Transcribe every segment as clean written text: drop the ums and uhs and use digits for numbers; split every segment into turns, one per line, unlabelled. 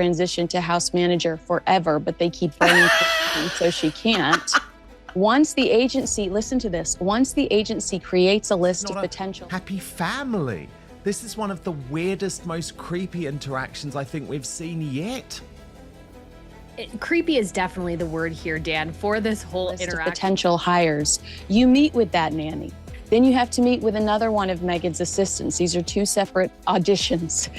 transition to house manager forever, but they keep burning so she can't. Once the agency, listen to this, once the agency creates a list of potential...
happy family. This is one of the weirdest, most creepy interactions I think we've seen yet.
Creepy is definitely the word here, Dan, for this whole interaction.
Potential hires. You meet with that nanny. Then you have to meet with another one of Meghan's assistants. These are two separate auditions.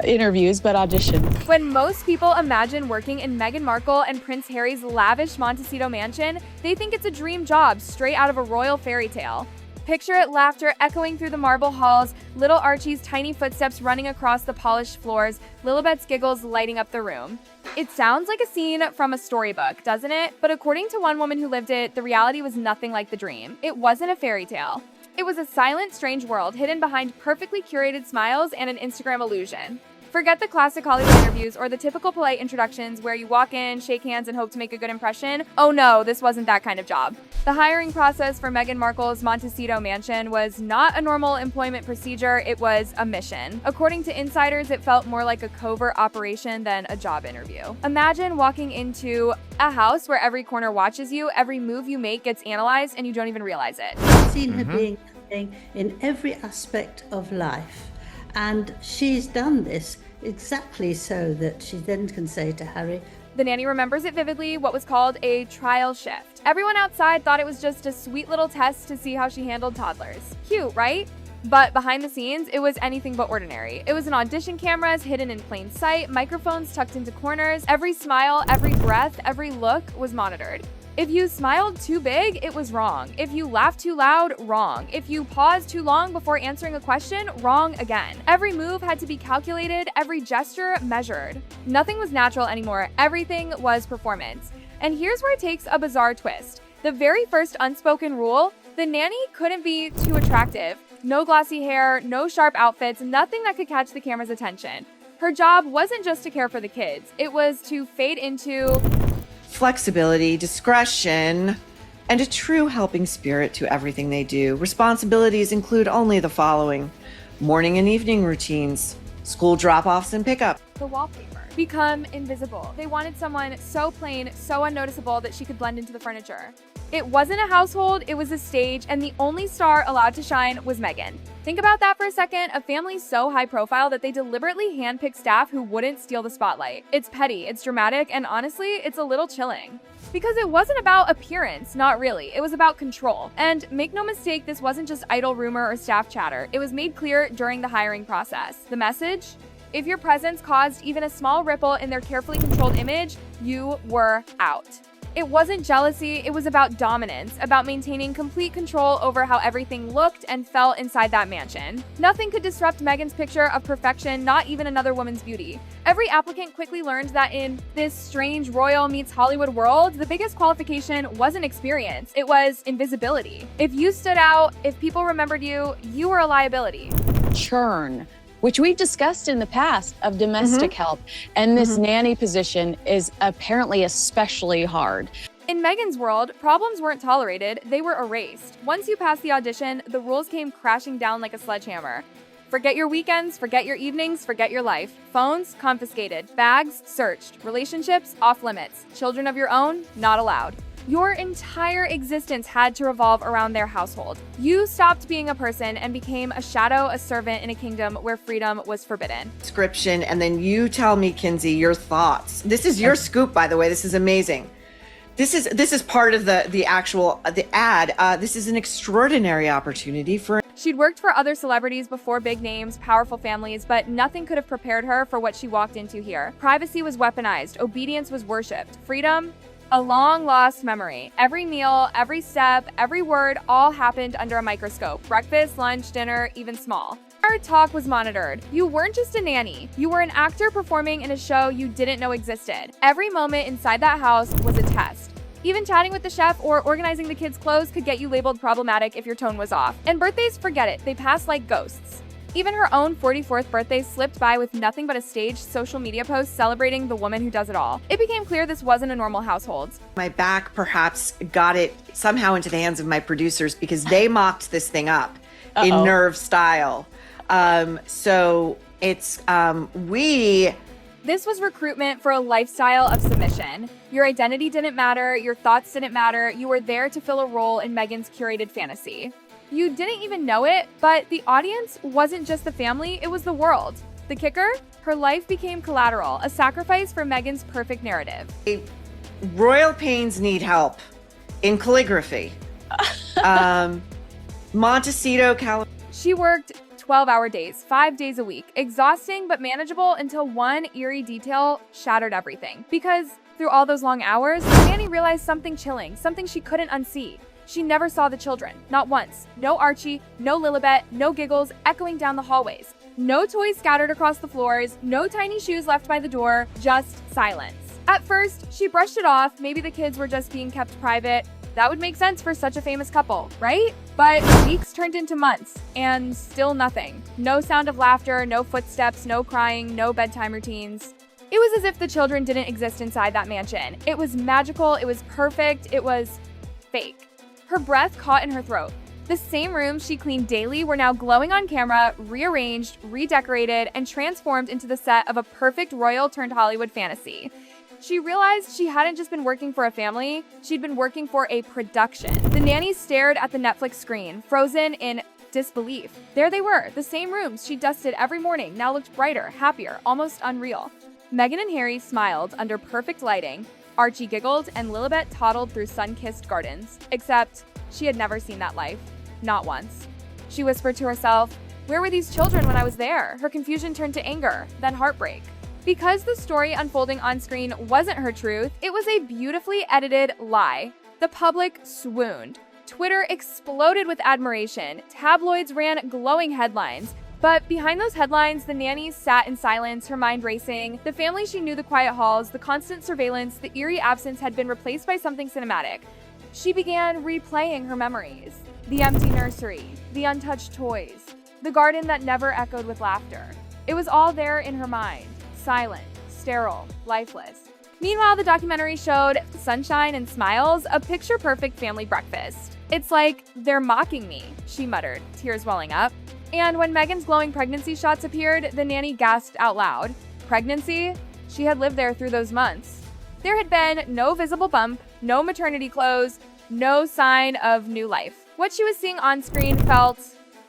Interviews, but audition.
When most people imagine working in Meghan Markle and Prince Harry's lavish Montecito mansion, they think it's a dream job straight out of a royal fairy tale. Picture it, laughter echoing through the marble halls, little Archie's tiny footsteps running across the polished floors, Lilibet's giggles lighting up the room. It sounds like a scene from a storybook, doesn't it? But according to one woman who lived it, the reality was nothing like the dream. It wasn't a fairy tale. It was a silent, strange world hidden behind perfectly curated smiles and an Instagram illusion. Forget the classic Hollywood interviews or the typical polite introductions where you walk in, shake hands, and hope to make a good impression. Oh no, this wasn't that kind of job. The hiring process for Meghan Markle's Montecito mansion was not a normal employment procedure, it was a mission. According to insiders, it felt more like a covert operation than a job interview. Imagine walking into a house where every corner watches you, every move you make gets analyzed, and you don't even realize it.
I've seen her being in every aspect of life. And she's done this exactly so that she then can say to Harry,
the nanny remembers it vividly, what was called a trial shift. Everyone outside thought it was just a sweet little test to see how she handled toddlers. Cute, right? But behind the scenes, it was anything but ordinary. It was an audition cameras hidden in plain sight, microphones tucked into corners. Every smile, every breath, every look was monitored. If you smiled too big, it was wrong. If you laughed too loud, wrong. If you paused too long before answering a question, wrong again. Every move had to be calculated, every gesture measured. Nothing was natural anymore. Everything was performance. And here's where it takes a bizarre twist. The very first unspoken rule, the nanny couldn't be too attractive. No glossy hair, no sharp outfits, nothing that could catch the camera's attention. Her job wasn't just to care for the kids. It was to fade into
flexibility, discretion, and a true helping spirit to everything they do. Responsibilities include only the following: morning and evening routines, school drop-offs and pickup.
The wallpaper. Become invisible. They wanted someone so plain, so unnoticeable that she could blend into the furniture. It wasn't a household, it was a stage, and the only star allowed to shine was Meghan. Think about that for a second, a family so high profile that they deliberately handpicked staff who wouldn't steal the spotlight. It's petty, it's dramatic, and honestly, it's a little chilling. Because it wasn't about appearance, not really, it was about control. And make no mistake, this wasn't just idle rumor or staff chatter. It was made clear during the hiring process. The message? If your presence caused even a small ripple in their carefully controlled image, you were out. It wasn't jealousy, it was about dominance, about maintaining complete control over how everything looked and felt inside that mansion. Nothing could disrupt Meghan's picture of perfection, not even another woman's beauty. Every applicant quickly learned that in this strange royal meets Hollywood world, the biggest qualification wasn't experience, it was invisibility. If you stood out, if people remembered you, you were a liability.
Churn, which we've discussed in the past, of domestic help. And this nanny position is apparently especially hard.
In Meghan's world, problems weren't tolerated, they were erased. Once you passed the audition, the rules came crashing down like a sledgehammer. Forget your weekends, forget your evenings, forget your life. Phones, confiscated. Bags, searched. Relationships, off limits. Children of your own, not allowed. Your entire existence had to revolve around their household. You stopped being a person and became a shadow, a servant in a kingdom where freedom was forbidden.
Description, and then you tell me, Kinsey, your thoughts. This is your scoop, by the way. This is amazing. This is part of the ad. This is an extraordinary opportunity for.
She'd worked for other celebrities before, big names, powerful families, but nothing could have prepared her for what she walked into here. Privacy was weaponized. Obedience was worshipped. Freedom, a long-lost memory. Every meal, every step, every word, all happened under a microscope. Breakfast, lunch, dinner, even small. Our talk was monitored. You weren't just a nanny. You were an actor performing in a show you didn't know existed. Every moment inside that house was a test. Even chatting with the chef or organizing the kids' clothes could get you labeled problematic if your tone was off. And birthdays, forget it. They pass like ghosts. Even her own 44th birthday slipped by with nothing but a staged social media post celebrating the woman who does it all. It became clear this wasn't a normal household.
My back perhaps got it somehow into the hands of my producers because they mocked this thing up in Nerve style. So it's, we
This was recruitment for a lifestyle of submission. Your identity didn't matter, your thoughts didn't matter, you were there to fill a role in Meghan's curated fantasy. You didn't even know it, but the audience wasn't just the family, it was the world. The kicker? Her life became collateral, a sacrifice for Meghan's perfect narrative.
Royal pains need help in calligraphy. Montecito, California.
She worked 12-hour days, 5 days a week, exhausting but manageable until one eerie detail shattered everything. Because through all those long hours, Nanny realized something chilling, something she couldn't unsee. She never saw the children, not once. No Archie, no Lilibet, no giggles echoing down the hallways. No toys scattered across the floors, no tiny shoes left by the door, just silence. At first, she brushed it off, maybe the kids were just being kept private. That would make sense for such a famous couple, right? But weeks turned into months, and still nothing. No sound of laughter, no footsteps, no crying, no bedtime routines. It was as if the children didn't exist inside that mansion. It was magical, it was perfect, it was fake. Her breath caught in her throat. The same rooms she cleaned daily were now glowing on camera, rearranged, redecorated, and transformed into the set of a perfect royal turned Hollywood fantasy. She realized she hadn't just been working for a family, she'd been working for a production. The nanny stared at the Netflix screen, frozen in disbelief. There they were, the same rooms she dusted every morning, now looked brighter, happier, almost unreal. Meghan and Harry smiled under perfect lighting. Archie giggled, and Lilibet toddled through sun-kissed gardens. Except, she had never seen that life. Not once. She whispered to herself, "Where were these children when I was there?" Her confusion turned to anger, then heartbreak. Because the story unfolding on screen wasn't her truth, it was a beautifully edited lie. The public swooned. Twitter exploded with admiration. Tabloids ran glowing headlines. But behind those headlines, the nanny sat in silence, her mind racing. The family she knew, the quiet halls, the constant surveillance, the eerie absence had been replaced by something cinematic. She began replaying her memories. The empty nursery, the untouched toys, the garden that never echoed with laughter. It was all there in her mind. Silent, sterile, lifeless. Meanwhile, the documentary showed sunshine and smiles, a picture-perfect family breakfast. "It's like they're mocking me," she muttered, tears welling up. And when Meghan's glowing pregnancy shots appeared, the nanny gasped out loud. Pregnancy? She had lived there through those months. There had been no visible bump, no maternity clothes, no sign of new life. What she was seeing on screen felt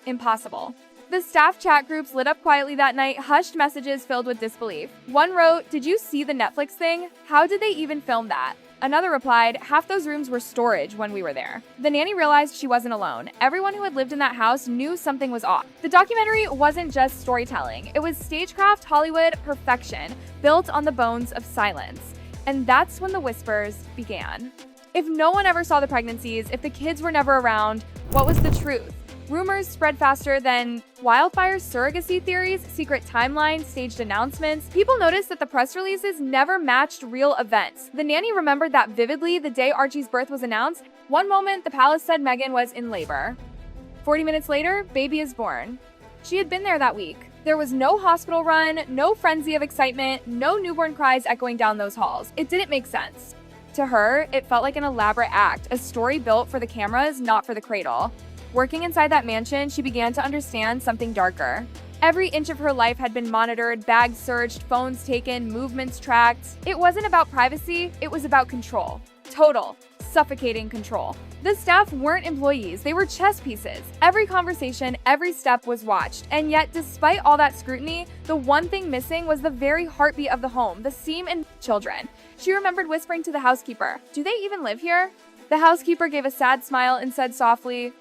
impossible. The staff chat groups lit up quietly that night, hushed messages filled with disbelief. One wrote, "Did you see the Netflix thing? How did they even film that?" Another replied, "Half those rooms were storage when we were there." The nanny realized she wasn't alone. Everyone who had lived in that house knew something was off. The documentary wasn't just storytelling. It was stagecraft Hollywood perfection, built on the bones of silence. And that's when the whispers began. If no one ever saw the pregnancies, if the kids were never around, what was the truth? Rumors spread faster than wildfire, surrogacy theories, secret timelines, staged announcements. People noticed that the press releases never matched real events. The nanny remembered that vividly the day Archie's birth was announced. One moment, the palace said Meghan was in labor. 40 minutes later, baby is born. She had been there that week. There was no hospital run, no frenzy of excitement, no newborn cries echoing down those halls. It didn't make sense. To her, it felt like an elaborate act, a story built for the cameras, not for the cradle. Working inside that mansion, she began to understand something darker. Every inch of her life had been monitored, bags searched, phones taken, movements tracked. It wasn't about privacy, it was about control. Total, suffocating control. The staff weren't employees, they were chess pieces. Every conversation, every step was watched. And yet, despite all that scrutiny, the one thing missing was the very heartbeat of the home, the seam and children. She remembered whispering to the housekeeper, "Do they even live here?" The housekeeper gave a sad smile and said softly,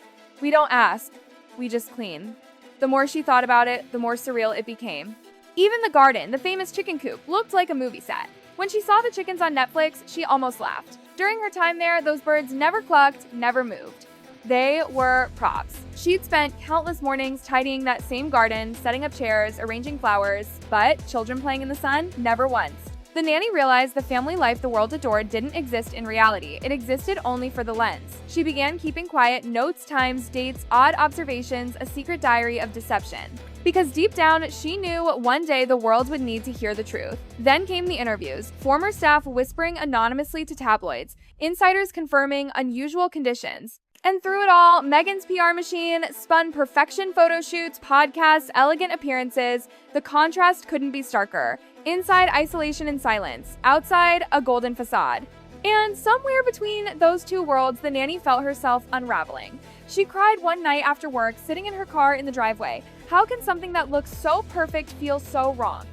"We don't ask, we just clean." The more she thought about it, the more surreal it became. Even the garden, the famous chicken coop, looked like a movie set. When she saw the chickens on Netflix, she almost laughed. During her time there, those birds never clucked, never moved. They were props. She'd spent countless mornings tidying that same garden, setting up chairs, arranging flowers, but children playing in the sun, never once. The nanny realized the family life the world adored didn't exist in reality. It existed only for the lens. She began keeping quiet, notes, times, dates, odd observations, a secret diary of deception. Because deep down, she knew one day the world would need to hear the truth. Then came the interviews, former staff whispering anonymously to tabloids, insiders confirming unusual conditions. And through it all, Meghan's PR machine spun perfection photo shoots, podcasts, elegant appearances. The contrast couldn't be starker. Inside, isolation and silence. Outside, a golden facade. And somewhere between those two worlds, the nanny felt herself unraveling. She cried one night after work, sitting in her car in the driveway. How can something that looks so perfect feel so wrong?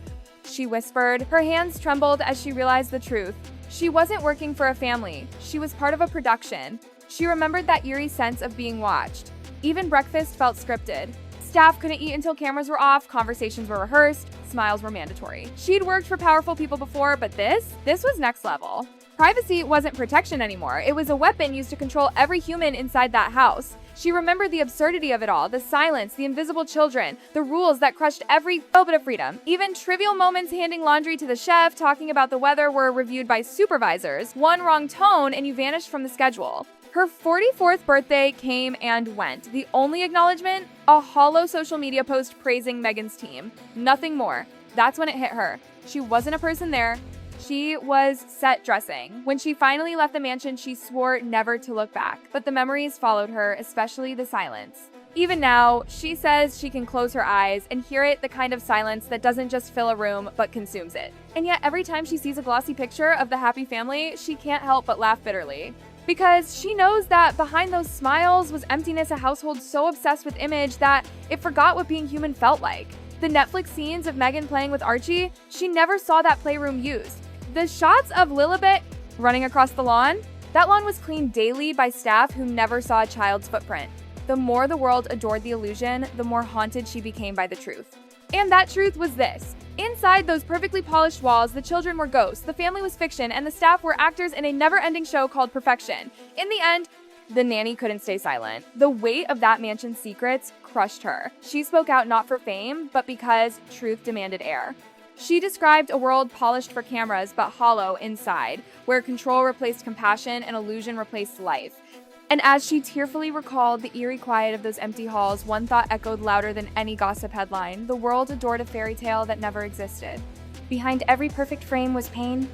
She whispered. Her hands trembled as she realized the truth. She wasn't working for a family. She was part of a production. She remembered that eerie sense of being watched. Even breakfast felt scripted. Staff couldn't eat until cameras were off, conversations were rehearsed, smiles were mandatory. She'd worked for powerful people before, but this was next level. Privacy wasn't protection anymore. It was a weapon used to control every human inside that house. She remembered the absurdity of it all, the silence, the invisible children, the rules that crushed every little bit of freedom. Even trivial moments handing laundry to the chef, talking about the weather were reviewed by supervisors. One wrong tone and you vanished from the schedule. Her 44th birthday came and went. The only acknowledgement? A hollow social media post praising Meghan's team. Nothing more. That's when it hit her. She wasn't a person there. She was set dressing. When she finally left the mansion, she swore never to look back. But the memories followed her, especially the silence. Even now, she says she can close her eyes and hear it, the kind of silence that doesn't just fill a room, but consumes it. And yet, every time she sees a glossy picture of the happy family, she can't help but laugh bitterly. Because she knows that behind those smiles was emptiness, a household so obsessed with image that it forgot what being human felt like. The Netflix scenes of Meghan playing with Archie, she never saw that playroom used. The shots of Lilibet running across the lawn, that lawn was cleaned daily by staff who never saw a child's footprint. The more the world adored the illusion, the more haunted she became by the truth. And that truth was this. Inside those perfectly polished walls, the children were ghosts, the family was fiction, and the staff were actors in a never-ending show called Perfection. In the end, the nanny couldn't stay silent. The weight of that mansion's secrets crushed her. She spoke out not for fame, but because truth demanded air. She described a world polished for cameras, but hollow inside, where control replaced compassion and illusion replaced life. And as she tearfully recalled the eerie quiet of those empty halls, one thought echoed louder than any gossip headline. The world adored a fairy tale that never existed.
Behind every perfect frame was pain.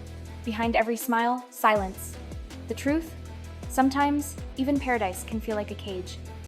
Behind every smile, silence. The truth? Sometimes, even paradise can feel like a cage.